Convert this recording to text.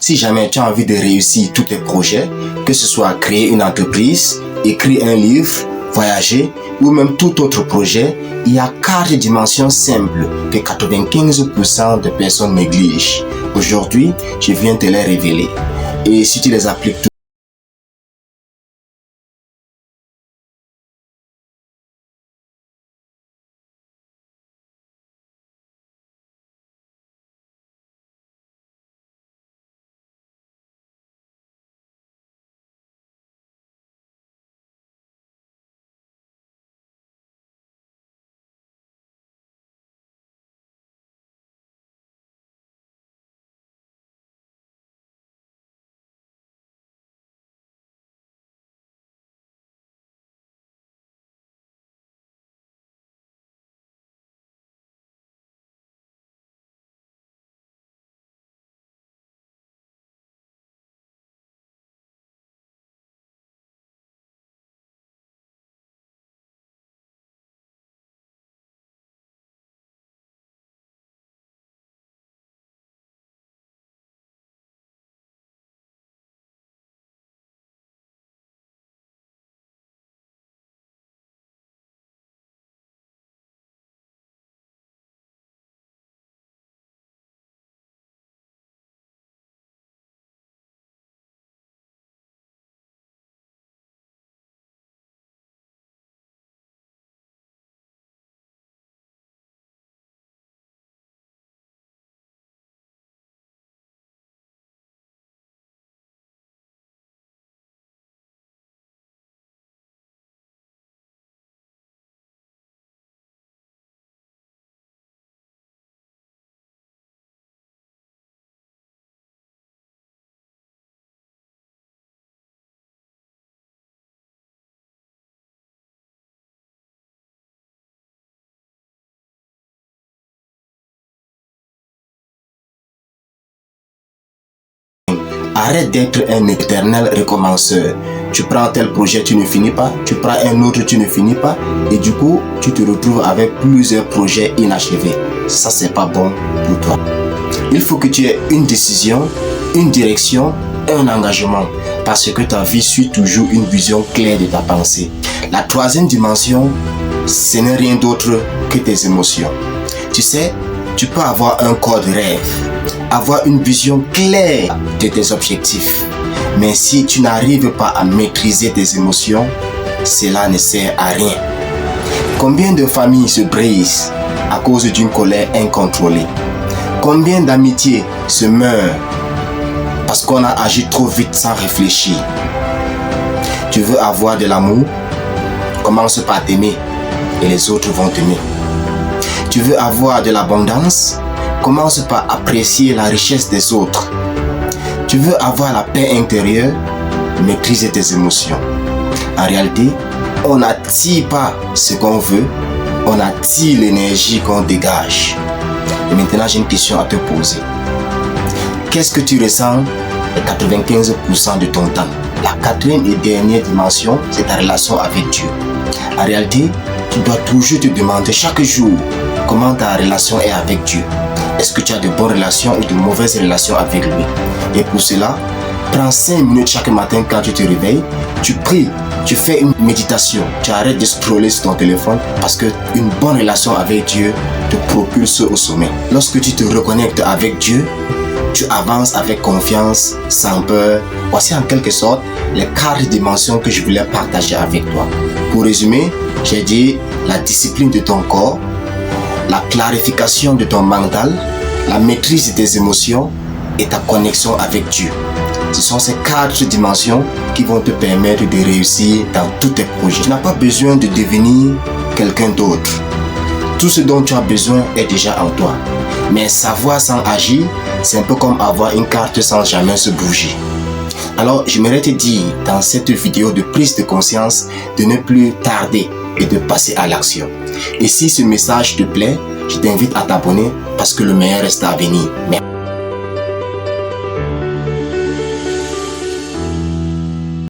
Si jamais tu as envie de réussir tous tes projets, que ce soit créer une entreprise, écrire un livre, voyager ou même tout autre projet, il y a 4 dimensions simples que 95% de personnes négligent. Aujourd'hui, je viens te les révéler. Et si tu les appliques toutes, arrête d'être un éternel recommenceur. Tu prends tel projet, tu ne finis pas. Tu prends un autre, tu ne finis pas. Et du coup, tu te retrouves avec plusieurs projets inachevés. Ça, c'est pas bon pour toi. Il faut que tu aies une décision, une direction, un engagement. Parce que ta vie suit toujours une vision claire de ta pensée. La troisième dimension, ce n'est rien d'autre que tes émotions. Tu sais, tu peux avoir un corps de rêve, avoir une vision claire de tes objectifs. Mais si tu n'arrives pas à maîtriser tes émotions, cela ne sert à rien. Combien de familles se brisent à cause d'une colère incontrôlée? Combien d'amitiés se meurent parce qu'on a agi trop vite sans réfléchir? Tu veux avoir de l'amour? Commence par t'aimer et les autres vont t'aimer. Tu veux avoir de l'abondance? Commence par apprécier la richesse des autres. Tu veux avoir la paix intérieure? Maîtrise tes émotions. En réalité, on n'attire pas ce qu'on veut, on attire l'énergie qu'on dégage. Et maintenant, j'ai une question à te poser. Qu'est-ce que tu ressens 95% de ton temps? La quatrième et dernière dimension, c'est ta relation avec Dieu. En réalité, tu dois toujours te demander chaque jour comment ta relation est avec Dieu. Est-ce que tu as de bonnes relations ou de mauvaises relations avec lui? Et pour cela, prends 5 minutes chaque matin quand tu te réveilles, tu pries, tu fais une méditation, tu arrêtes de scroller sur ton téléphone parce qu'une bonne relation avec Dieu te propulse au sommet. Lorsque tu te reconnectes avec Dieu, tu avances avec confiance, sans peur. Voici en quelque sorte les 4 dimensions que je voulais partager avec toi. Pour résumer, j'ai dit la discipline de ton corps, la clarification de ton mental, la maîtrise de tes émotions et ta connexion avec Dieu. Ce sont ces 4 dimensions qui vont te permettre de réussir dans tous tes projets. Tu n'as pas besoin de devenir quelqu'un d'autre. Tout ce dont tu as besoin est déjà en toi. Mais savoir sans agir, c'est un peu comme avoir une carte sans jamais se bouger. Alors, j'aimerais te dire dans cette vidéo de prise de conscience de ne plus tarder et de passer à l'action. Et si ce message te plaît, je t'invite à t'abonner parce que le meilleur reste à venir. Merci.